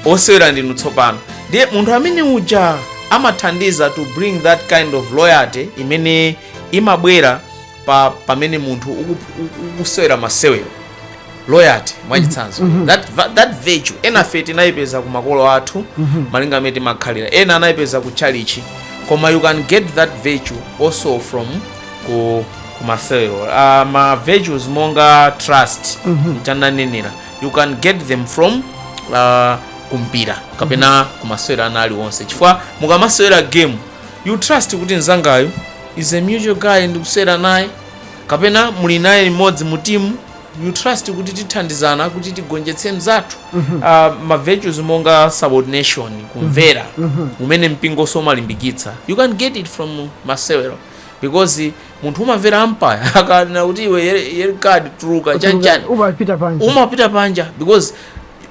osewera ndinu tsopano ndiye munthu amene uja amathandiza to bring that kind of loyalty imene imabwera pamene munthu ukusewera masewero loyalty mwachitsanzo that virtue ena feti naipeza ku makolo athu malinga amene timakhalira ena anayipeza ku chalichi koma you can get that virtue also from ku masewero ma virtues monga trust chananenera you can get them from kumpira kapena kumasewera anali onse chifukwa mukamasewera game you trust kuti nzangayo is a mutual guy ndikusewera naye kapena muli naye limodzi mu team you trust kuti tithandizana kuti tigonjetse mzathu ma virtues monga subordination kumvera umene mpingo somalimbikitsa you can get it from masewero because munthu umamvera umpire akana kuti iwe yellow card tuluka chanchani umapita panja because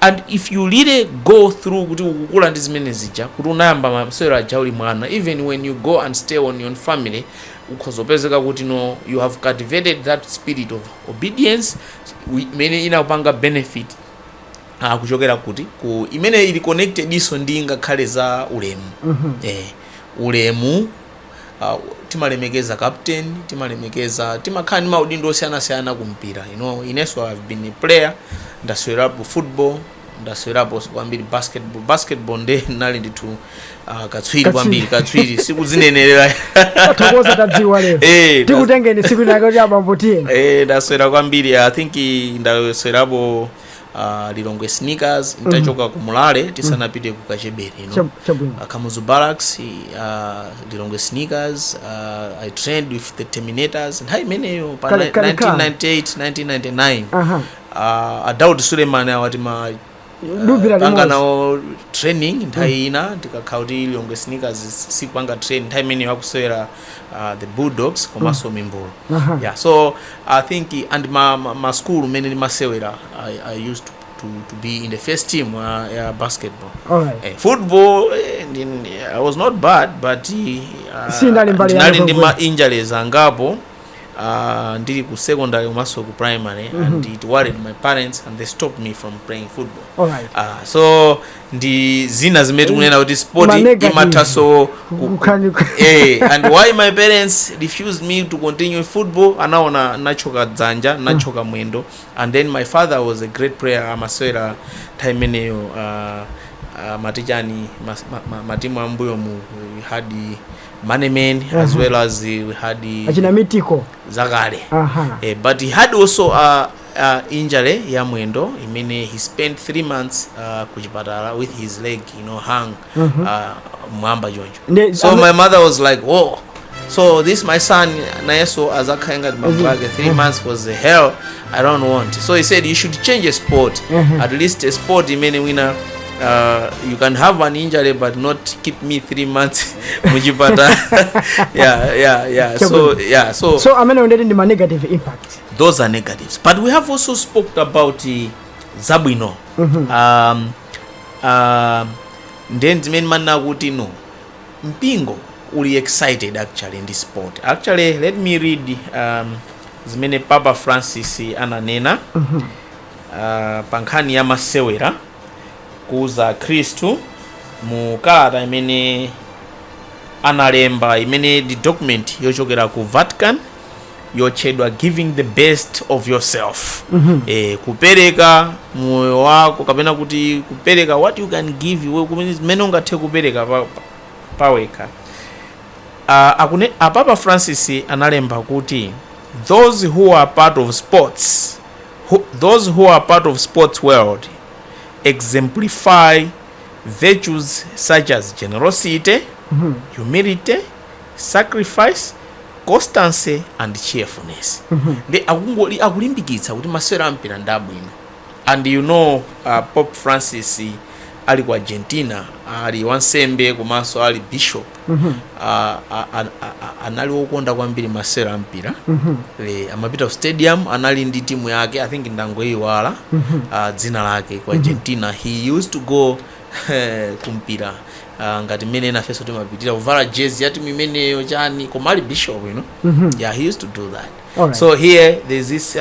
and if you really go through kuti ukukula ndi zimene zija kuti unayamba masewero aja uli mwana even when you go and stay on your family ukhozopezeka kuti no you have cultivated that spirit of obedience imene inakupanga benefit kuchokera kuti imene ili connected iso ndi ngakhale za ulemu ulemu timalemekeza captain timakhala ndi maudindo osiyanasiyana kumpira inenso I've been a player ndasewerapo football ndasewerapo kwambiri basketball nde nali ndithu katswiri kwambiri katswiri sikuzinenerera thokoza tadziwa lero tikutengeni siku inakoti abambotiye ndasewera kwambiri I think ndasewerapo Lilongwe Sneakers nitachoka kumulale tisanapite ku Kachebere Kamuzu Barracks Lilongwe Sneakers I trained with the Terminators and meneyo pa 1998 1999 Daud Suleiman awatima panga nao training nthaina tikakauti Lilongwe Sneakers sipanga train meneyo akusewera the Bulldogs komanso Mimbolo yeah so I think and my school many masewera I used to be in the first team basketball football I was not bad but nali ndi ma injuries angapo ndili ku secondary komanso ku primary, and it worried my parents and they stopped me from playing football. Alright. So ndi zina zimene tikunena kuti sport imathaso and why my parents refused me to continue football, anaona nachoka dzanja, nachoka mwendo. And then my father was a great player, Masewero time eneyo, matichani matimu ambuyo mu, we had Manemen as well as we had achina mitiko zakale. But he had also injury ya mwendo. He spent 3 months kuchipatala with his leg, hang mwamba jonjo. So my mother was like, "Whoa, so this my son nayeso azakhaenga mabage 3 months was the hell I don't want." So he said you should change a sport, at least a sport winner. You can have an injury but not keep me 3 months mujipata. yeah so I mean the negative impact, those are negatives, but we have also spoke about Zabwino. Then men manna kuti no Mpingo uli excited actually in this sport. Actually, let me read zimene Papa Francis ananena pankhani ya Masewera kuza Kristu mu kalata imene analemba, imene the document yochokera ku Vatican yochedwa giving the best of yourself. Kupereka moyo wako, kapena kuti kupereka what you can give, imene ungathe kupereka paweka. Papa Francis analemba kuti those who are part of sports world exemplify virtues such as generosity, humility, sacrifice, constancy and cheerfulness. They akulimbikitsa kuti masewero ampira ndabwino. And Pope Francis ali ku Argentina, ali wansembe komanso ali bishop, anali wokonda kwambiri masewero ampira. Amapita ku stadium, anali ndi timu yake, I think ndangoyiwala dzina lake ku Argentina. He used to go kumpira ngati mene nafeso timapitira kuvala jezi ya timu imeneyo chani, koma ali bishop, yeah, he used to do that. Right. So here there's this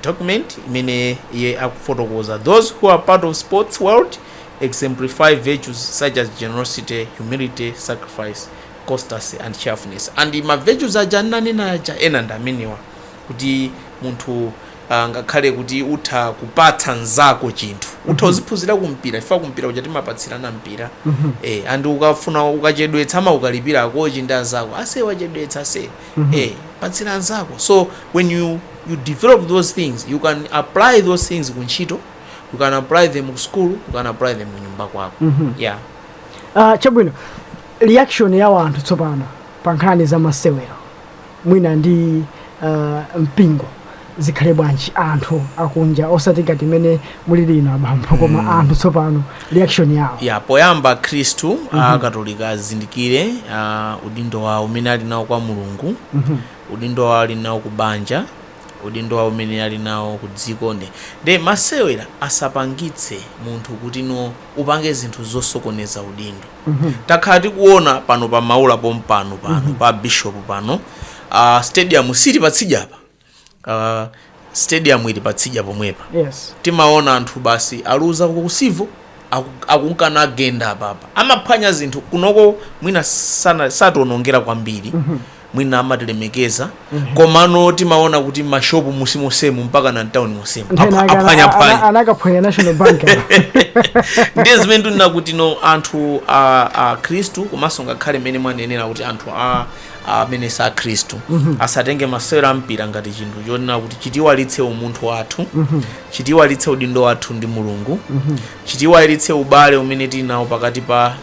document imene ye akufotokoza those who are part of sports world exemplify virtues such as generosity, humility, sacrifice, constancy and cheerfulness. And ma virtues aja nanena aja ena ndameniwa kuti munthu ngakhale kuti utha kupatsa nzako chinthu, utha uziphunzira kumpira, ifa kumpira uja timapatsirana mpira. And ukafuna ukachedwetsa ama ukalipira koji ndi anzako ase wachedwetsa ase patsira nzako. So when you develop those things, you can apply those things kunchito, you can apply them in school, you can apply them in nyumba kwako. Yeah. Chabwino, reaction ya wanthu tsopano pankhani za Masewero mwina ndi Mpingo zikhale bwanji anthu akunja osati ngati mene muli lino abambo koma anthu tsopano reaction yawo? Yeah, poyamba Kristu akatolika azindikire udindo wawo umene ali nawo kwa Mulungu, udindo wawo ali nawo kubanja, udindo wawo umene ali nawo ku dziko. Nde Masewera asapangitse munthu kuti upange zinthu zosokoneza udindo. Takhala tikuona pano pa maula pompano pano pa bishop pano, stadium sili patsidya apa, stadium ili patsidya pomwepa. Yes. Timaona anthu basi aluza kusivo akunkana agenda apa amaphwanya zinthu kunoko mwina satonongera kwambiri, mwina amatilemekeza, komano timaona kuti mashopu musimosemu mpaka na town musemu aphwanya anakaphwanya National Bank. Ndiye zimene tunena kuti anthu a Kristu komanso ngakhale mene mwanenera kuti anthu amene sa Kristu asatenge masewero ampira ngati chinthu chonena kuti chitiwalitse umunthu wathu, chitiwalitse udindo wathu ndi Mulungu, chitiwalitse ubale umene tinawo pakati pa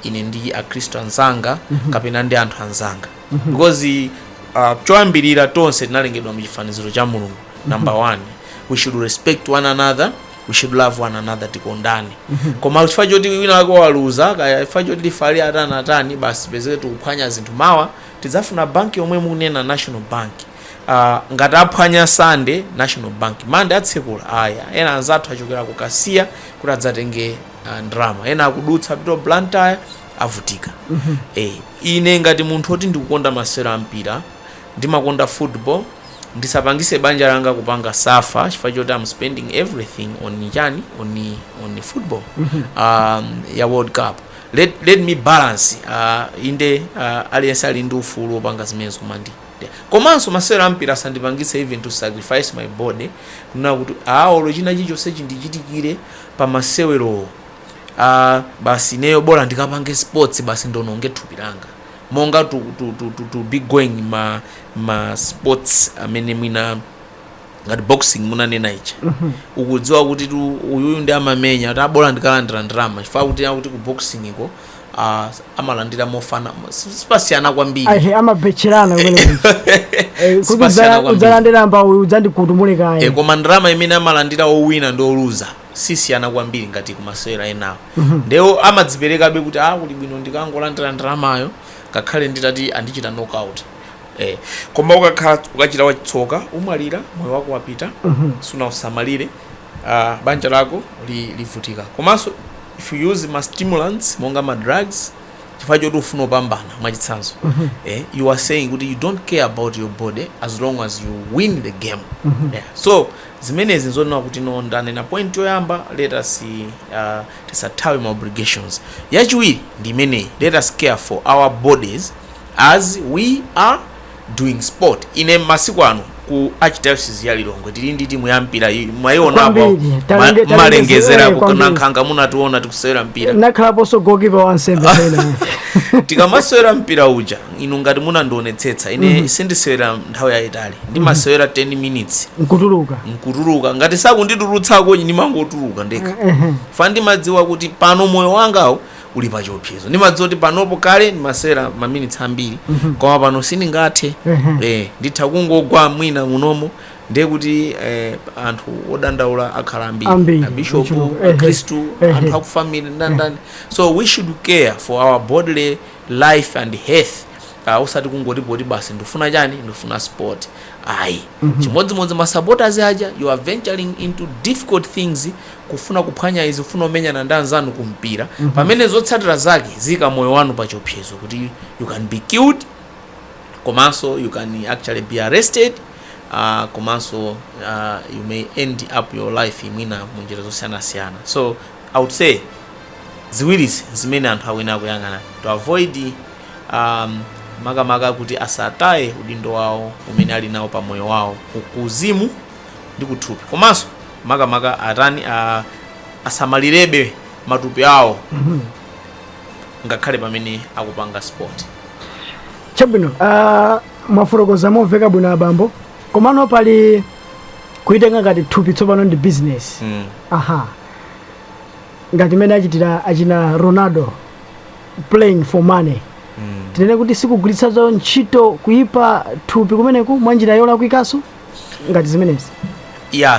ine ndi aKristu anzanga kapena ndi anthu anzanga. Because choyambirira tonse tinalengedwa mu chifaniziro cha Mulungu. Number 1, we should respect one another, we should love one another, tikondane. Koma chifukwa choti wina wako waluza, kaya chifukwa choti tifali atani basi pezeke tukuphwanya zinthu mawa tidzafuna banki yomwe munena National Bank. Ngati aphwanya Sunday National Bank, Monday atsekula aya. Ena anzathu achokera ku Kasiya kuti adzatenge ndrama, ena akudutsa pito Blantyre avutika. Ine ngati munthu oti ndikukonda masewero ampira, ndimakonda football, ndisapangise banja langa kupanga safa chifukwa choti I'm spending everything on chani on football ya World Cup. Let me balance inde aliyense ali ndi ufulu wopanga zimene zikumandi komanso masewero ampira sandipangise even to sacrifice my body kuna kuti olo china chilichonse chindichitikire pa masewero basi neyo bora ndikapange sports basi ndononge thupi langa monga to be going ma sports amene mwina ngati boxing munanena ichi ukudziwa kuti uyu ndi amamenya kuti abola ndikalandira ndrama chifukwa kuti ku boxing iko amalandira mofana sipasiyana kwambiri amabechirana kuti udzalandira mba udzandikutumule kaya koma ndrama imene amalandira owina ndi oluza sisiyana kwambiri ngati kumasewera enawo ndewo amadziperekabe kuti kuli bwino ndikangolandira ndramayo ngakhale nditati andichita knockout koma ukachita wachitsoka umwalira moyo wako wapita sunausamalire banja lako livutika komanso if you use ma stimulants monga ma drugs chifukwa choti ufuna upambana mwachitsanzo you are saying kuti you don't care about your body as long as you win the game so zimenezi nzonena kuti ndanena point yoyamba let us tisathawe ma obligations yachiwiri ndi imeneyi let us care for our bodies as we are doing sport ine masiku ano ku archdiocese ya Lilongwe tili ndi timu ya mpira mwayiona apo malengezera kukankhanga munationa tikusewera mpira nakhalapo so goalkeeper wansembe pena tikamasewera mpira uja inu ngati munandionetsetsa ine sindisewera nthawi yayitali ndimasewera 10 minutes nkutuluka ngati sakunditulutsako ndimangotuluka ndekha fa ndimadziwa kuti pano moyo wangawo uli pa chiopsezo ndimadziwa kuti panopo kale ndimasewera ma minutes ambiri koma pano sindingathe nditha kungogwa mwina munomo ndiye kuti anthu odandaula akhala ambiri abishopu akristu anthu akufamily ndandani so we should care for our bodily life and health usati kungoti poti basi ndifuna chani ndifuna sport chimodzimodzi ma supporters aja you are venturing into difficult things kufuna kuphwanya izi ufuna umenyana ndi anzanu kumpira pamene zotsatira zake zika moyo wanu pa chiopsezo kuti you can be killed komanso you can actually be arrested komanso you may end up your life imwina munjira zosiyanasiyana so I would say ziwirizi zimene anthu awina akuyang'ana to avoid makamaka kuti asataye udindo wawo umene ali nawo pa moyo wawo kuzimu ndi kuthupi komanso makamaka atani asamalirebe matupi awo ngakhale pamene akupanga sport chabwino mwafotokoza momveka bwino abambo komano pali kuitenga ngati thupi tsopano ndi business ngati mene achina Ronaldo playing for money tinene kuti sikugulitsazo ntchito kuipa thupi kumeneku mwanjira yolakwikaso ngati zimenezi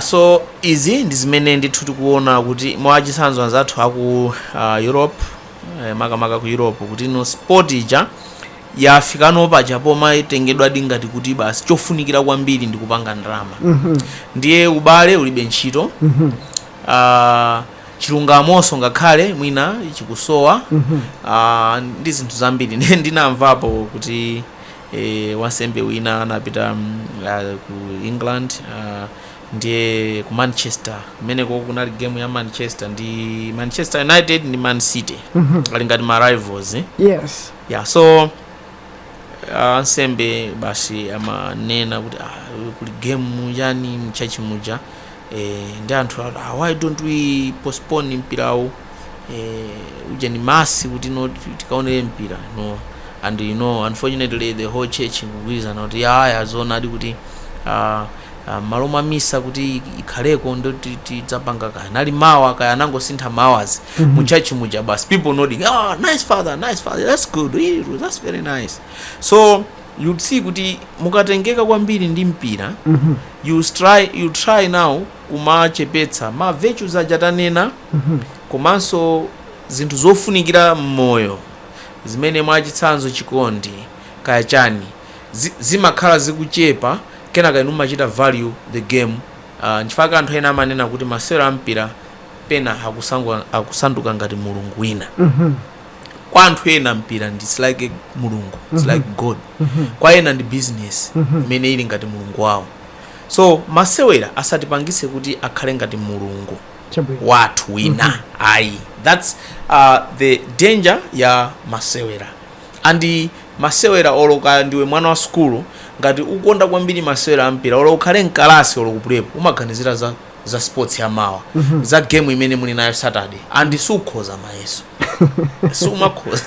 so izi ndi zimene ndithu tikuona kuti mwachitsanzo anzathu aku Europe makamaka ku Europe kuti no sport ija yafikano paja poma itengedwa ngati kuti basi chofunikira kwambiri ndi kupanga ndalama ndiye ubale ulibe ntchito chilungamonso ngakhale mwina chikusowa ndi zinthu zambiri ndinamvapo kuti wansembe wina anapita ku England ndiye ku Manchester kumeneko kunali game ya Manchester ndi Manchester United ndi Man City ali ngati ma rivals so ansembe basi amanena kuti kuli game yani mchachi muja ndi anthu why don't we postpone mpirawo uja ni masi kuti tikaonere mpira and unfortunately the whole church kugwirizana kuti azona adi kuti maloma misa kuti ikhaleko ndoti tidzapanga kaya nali mawa kaya anangosintha mawazi mu church muja basi people nodding nice father that's good that's very nice so you'd see kuti mukatengeka kwambiri ndi mpira you try now kumachepetsa ma virtues ajatanena komanso zinthu zofunikira mmoyo zimene mwachitsanzo chikondi kaya chani zimakhala zikuchepa kenaka inu machita value the game nchifukwa anthu ena amanena kuti masewero ampira pena akusanduka ngati mulungu wina kwa anthu ena mpira it's like mulungu it's like God kwa ena ndi business imene ili ngati mulungu wawo so masewera asatipangise kuti akhale ngati mulungu wathu wina ayi. That's the danger ya masewera. And masewera oloka ndiwe mwana wa skulu ngati ukonda kwambiri masewera ampira olo ukhale mkalasi olo kupulepo umaganizira za sports ya mawa za game imene muli nayo Saturday and sukhoza mayeso sumakhoza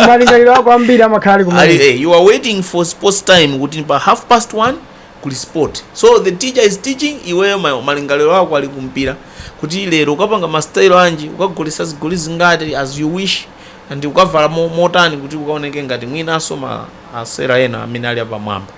malingaliro ako ambiri amakhala kumene. You are waiting for sports time kuti pa 1:30 kuli sport, so the teacher is teaching iweyo malingaliro ako ali kumpira kuti lero ukapanga mastyle anji ukagulisa zigoli zingati as you wish and ukavala motani kuti ukaoneke ngati mwinaso asera ena amene ali apamwamba.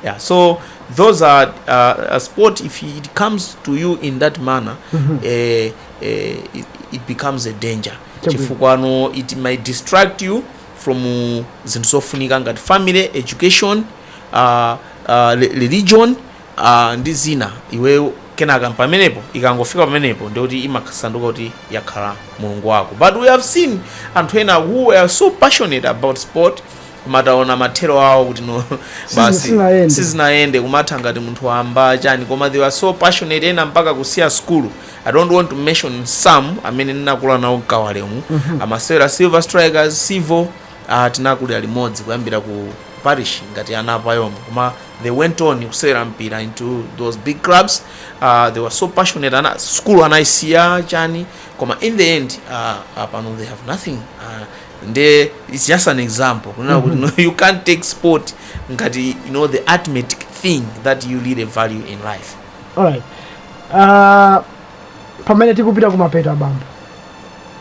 Yeah, so those are a sport. If it comes to you in that manner, it becomes a danger. Chifukwano, it might distract you from zinthu zofunika ngati family, education, religion, ndi zina. Iwe kenaka pamenepo ikangofika pamenepo ndikuti imasanduka kuti yakhala mulungu wako. But we have seen anthu ena who are so passionate about sport kumataona mathero awo kuti no basi sizinaende kumatha ngati munthu wamba chani, koma they were so passionate ena mpaka kusiya school. I don't want to mention some amene ndinakula nawo mkawalemu amasewera Silver Strikers, Sivo, tinakuli limodzi kuyambira ku parish ngati anapa yomwe, koma they went on kusewera mpira into those big clubs. They were so passionate ana school anaisiya chani, koma in the end pano they have nothing. It's just an example. You can't take sport ngati the ultimate thing that you really value in life. Alright. Pamene tikupita kumapeta bambo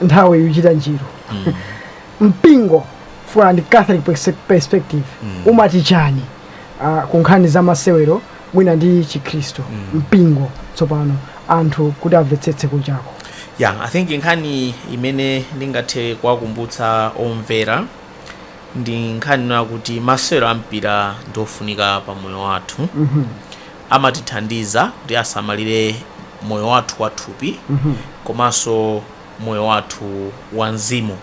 nthawi yuchita njiro mpingo for the Catholic perspective umati chani kunkhani za masewero mwina ndi Chikhristu mpingo tsopano anthu kuti amvetsetse kunjako? Yeah, I think nkhani imene ndingathe kuwakumbutsa omvera ndi nkhani yakuti masewero ampira ndofunika pa moyo wathu. Amatithandiza kuti asamalire moyo wathu wathupi komanso moyo wathu wa mzimu.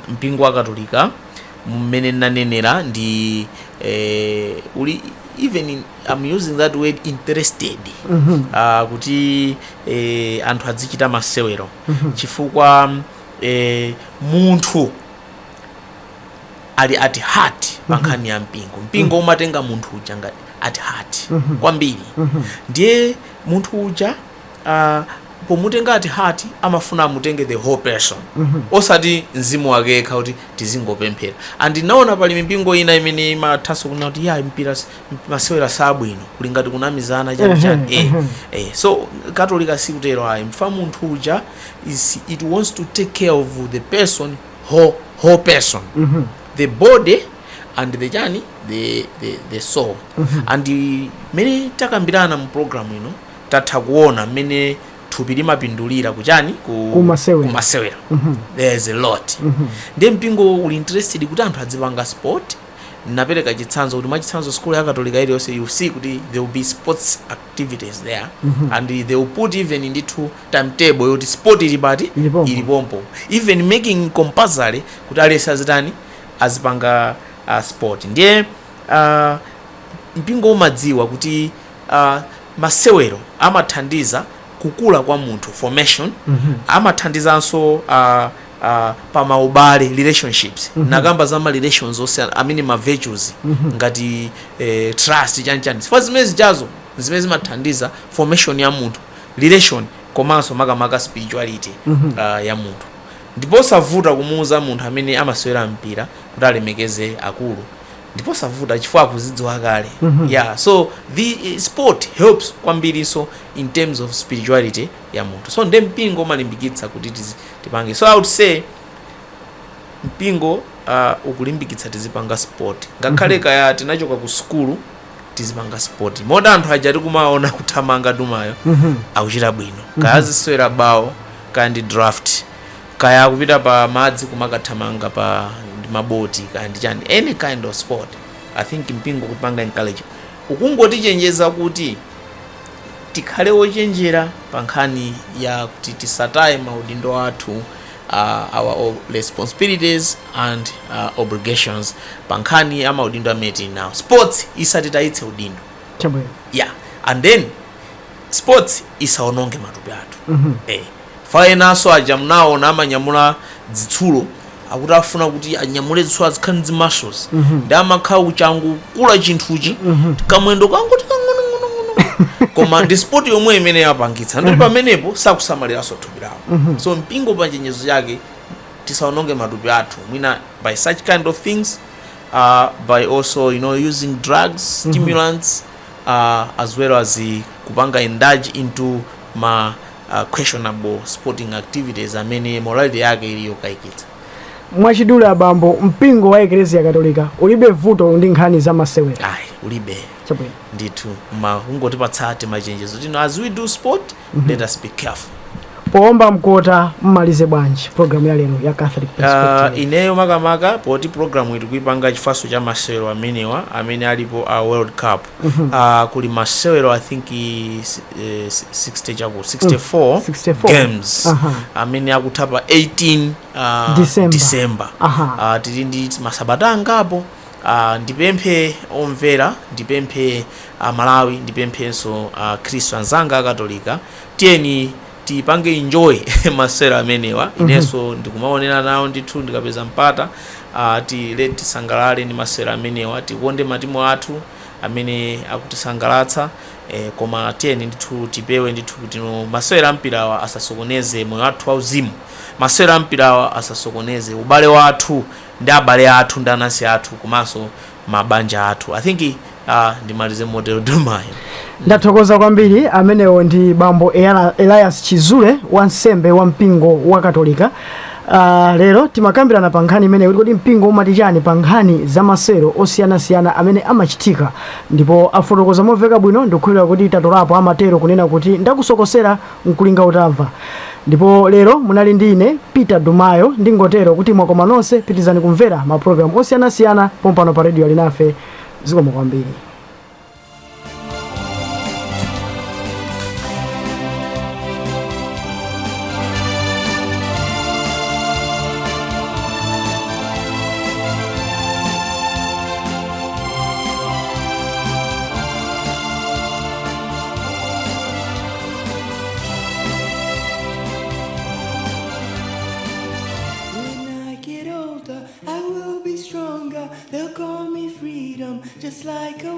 Mpingo wa Katolika mmene nanenera ndi uli even I'm using that word interested kuti anthu azichita masewero chifukwa munthu ali at heart pankhani ya mpingo umatenga munthu uja ngati at heart kwambiri. Ndiye munthu uja pomutenga at heart amafuna amutenge the whole person, osati mzimu wake kuti tizingopemphera. And naona pali mipingo ina imene imathaso kuna kuti ya mpira masewera sabwino kuli ngati kunamizana chani. So Katolika sikutero ayi, mfa munthu uja it wants to take care of the person, whole person, the body and the journey, the soul. And many takambirana mu program ino tatha kuona mene thupi limapindulira kuchani kumasewera. There's a lot. Ndiye mpingo uli interested kuti anthu adzipanga sport. Napereka chitsanzo kuti machitsanzo school ya Katolika iliyonse you see kuti there will be sports activities there and they will put even in the timetable yoti sport ilipompo, even making compulsory kuti alesi azipanga sport. Ndiye mpingo umadziwa kuti masewero amathandiza kukula kwa munthu, formation, amathandizanso pa maubale, relationships, nakamba za ma relations ose amene ma virtues ngati trust chani. For zimene zijazo zimene zimathandiza formation ya munthu, relation komanso makamaka spirituality ya munthu. Ndipo savuta kumuuza munthu amene amasewera mpira kuti alemekeze akulu, ndipo savuta chifukwa akuzidziwa kale. Yeah, so the sport helps kwambiri so in terms of spirituality ya munthu. So ndi mpingo umalimbikitsa kuti tipange. So I would say mpingo ukulimbikitsa tizipanga sport. Ngakhale kaya tinachoka ku school tizipanga sport. Moda anthu ajati kumaona kuthamanga dumayo akuchita bwino. Kaya ziswera bawo, kaya ndi draft, kaya kupita pa madzi kumakathamanga pa maboti, kaya ndi chani, any kind of sport. I think mpingo kupanga encourage ukungotichenjeza kuti tikhale ochenjera pankhani ya kuti tisataye maudindo athu, our responsibilities and obligations pankhani ya maudindo amene now. Sports isatitayitse udindo Chabwino. Yeah, and then sports isaononge matupi athu. Fayenaso aja mnaona amanyamula zitsulo akuti afuna kuti anyamule zitsulo zikhani zi muscles. Ndi amakhala uchangu kula chinthuchi kamwendo kangoti kang'ono. Koma ndi sport yomwe imene yapangitsa ndi pamenepo sakusamaliraso thupi lawo. So mpingo pa chenjezo yake tisaononge matupi athu mwina by such kind of things, by also using drugs, stimulants, as well as kupanga indulge into questionable sporting activities amene morality yake iliyo kaikitsa. Mwachidule abambo, mpingo wa Eklezia Katolika ulibe vuto ndi nkhani za masewero? Ulibe. Chabwino. Ndithu ungoti patsate machenjezo. As we do sport, let us be careful. Poomba mkota mmalize bwanji program ya lero ya Catholic Perspective. Ineyo makamaka poti program itu kuipanga chifaso cha masewero amene alipo World Cup. Kuli masewero I think 64 games amene akutapa 18 December. Tili ndi masabata angapo. Ndipemphe omvera, ndipemphe Malawi, ndipemphenso Khristu anzanga akatolika tiyeni tipange enjoy masewero amenewa. Inenso ndikumaonera nawo ndithu ndikapeza mpata tisangalale ndi masewero amenewa, tikonde matimu athu amene akutisangalatsa. Koma tiyeni ndithu tipewe ndithu kuti masewero ampirawa asasokoneze moyo wathu wauzimu. Masewero ampirawa asasokoneze ubale wathu ndi abale athu ndi anansi athu komanso mabanja athu. I think ndimalize motero dumayo. Ndathokoza kwambiri. Amenewo ndi bambo Elias Chizule wansembe wa mpingo wa Katolika. Lero timakambirana pa nkhani imene kuti mpingo umati chani pa nkhani za masewero osiyanasiyana amene amachitika, ndipo afotokoza moveka bwino. Ndikukhulira kuti tatolapo amatero kunena kuti ndakusokosera nkulinga utamva. Ndipo lero munali ndi ine Peter Dumayo ndingotero kuti mwakoma nonse pitizani kumvera ma program osiyanasiyana pompano pa radio alinafe. Zikomo kwambiri. I will be stronger. They'll call me freedom, just like a